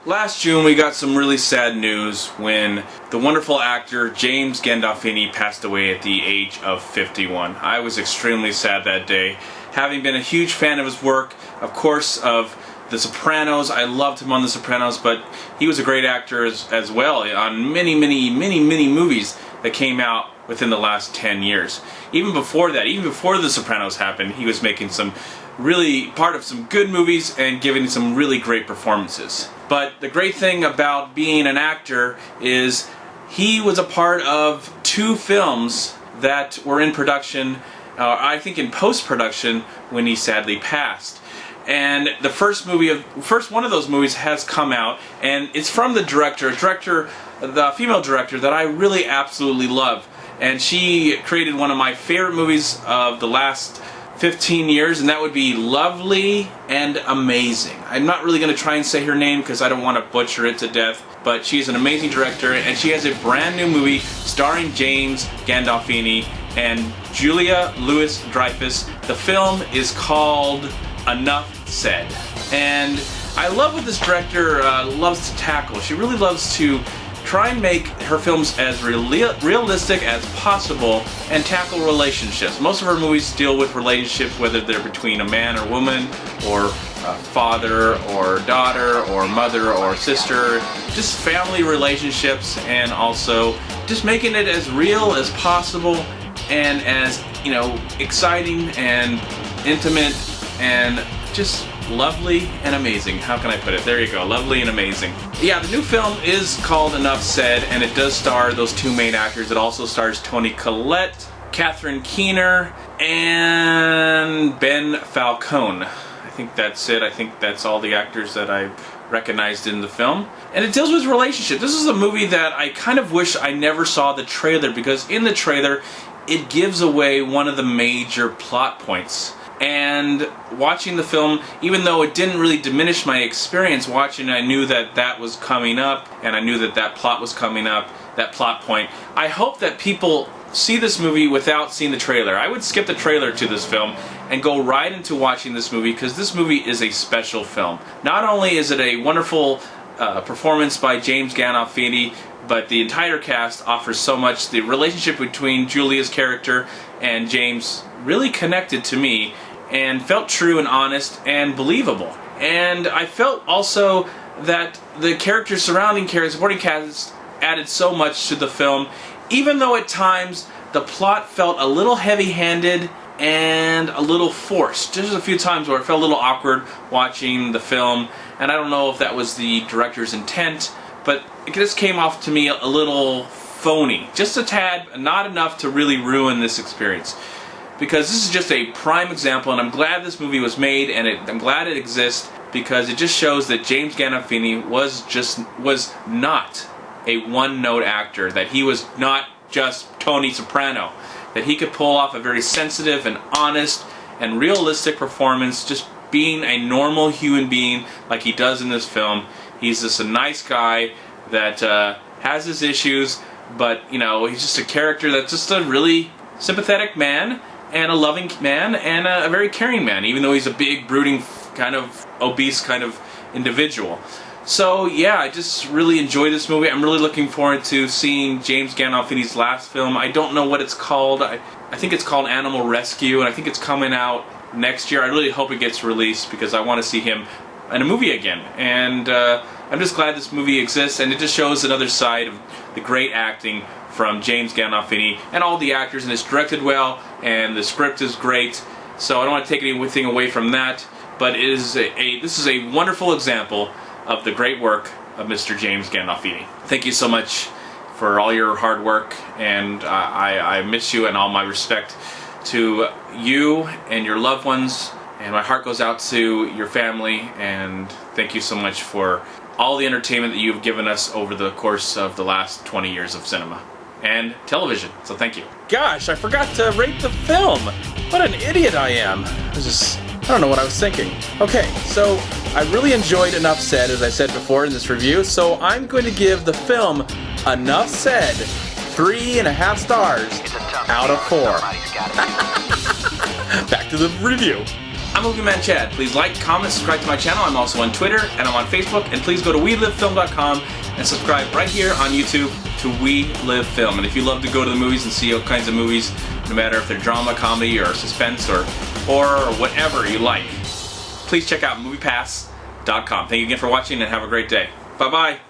Last June we got some really sad news when the wonderful actor James Gandolfini passed away at the age of 51. I was extremely sad that day. Having been a huge fan of his work, of course, of The Sopranos. I loved him on The Sopranos, but he was a great actor as well on many movies that came out within the last 10 years. Even before that, even before The Sopranos happened, he was making some really part of some good movies and giving some really great performances. But the great thing about being an actor is he was a part of 2 films that were in production, I think in post-production, when he sadly passed. And the first one of those movies has come out, and it's from the the female director that I really absolutely love. And she created one of my favorite movies of the last 15 years, and that would be Lovely and Amazing. I'm not really going to try and say her name because I don't want to butcher it to death, but she's an amazing director, and she has a brand new movie starring James Gandolfini and Julia Louis-Dreyfus. The film is called Enough Said. And I love what this director loves to tackle. She really loves to try and make her films as realistic as possible and tackle relationships. Most of her movies deal with relationships, whether they're between a man or woman, or father or daughter, or mother or sister, just family relationships, and also just making it as real as possible and as, you know, exciting and intimate and just lovely and amazing. How can I put it? There you go. Lovely and amazing. Yeah, the new film is called Enough Said, and it does star those 2 main actors. It also stars Toni Collette, Catherine Keener, and Ben Falcone. I think that's it. I think that's all the actors that I recognized in the film. And it deals with relationships. This is a movie that I kind of wish I never saw the trailer, because in the trailer it gives away one of the major plot points. And watching the film, even though it didn't really diminish my experience watching it, I knew that that was coming up, and I knew that that plot was coming up, that plot point. I hope that people see this movie without seeing the trailer. I would skip the trailer to this film and go right into watching this movie, because this movie is a special film. Not only is it a wonderful performance by James Gandolfini, but the entire cast offers so much. The relationship between Julia's character and James really connected to me and felt true and honest and believable. And I felt also that the characters surrounding supporting cast added so much to the film, even though at times the plot felt a little heavy-handed and a little forced. There's a few times where it felt a little awkward watching the film, and I don't know if that was the director's intent, but it just came off to me a little phony. Just a tad, not enough to really ruin this experience. Because this is just a prime example, and I'm glad this movie was made, and I'm glad it exists, because it just shows that James Gandolfini was not a one-note actor, that he was not just Tony Soprano, that he could pull off a very sensitive and honest and realistic performance, just being a normal human being like he does in this film. He's just a nice guy that has his issues, but, you know, he's just a character that's just a really sympathetic man, and a loving man, and a very caring man, even though he's a big, brooding, kind of obese kind of individual. So yeah, I just really enjoyed this movie. I'm really looking forward to seeing James Gandolfini's last film. I don't know what it's called. I think it's called Animal Rescue, and I think it's coming out next year. I really hope it gets released, because I want to see him in a movie again. And I'm just glad this movie exists, and it just shows another side of the great acting from James Gandolfini and all the actors, and it's directed well, and the script is great. So I don't want to take anything away from that, but this is a wonderful example of the great work of Mr. James Gandolfini. Thank you so much for all your hard work, and I miss you, and all my respect to you and your loved ones, and my heart goes out to your family, and thank you so much for all the entertainment that you've given us over the course of the last 20 years of cinema and television, so thank you. Gosh, I forgot to rate the film. What an idiot I am. I don't know what I was thinking. Okay, so I really enjoyed Enough Said, as I said before in this review, so I'm going to give the film Enough Said 3.5 stars out of 4. Back to the review. I'm MovieManCHAD. Please like, comment, subscribe to my channel. I'm also on Twitter and I'm on Facebook. And please go to WeLiveFilm.com and subscribe right here on YouTube to We Live Film. And if you love to go to the movies and see all kinds of movies, no matter if they're drama, comedy, or suspense, or horror, or whatever you like, please check out MoviePass.com. Thank you again for watching and have a great day. Bye-bye.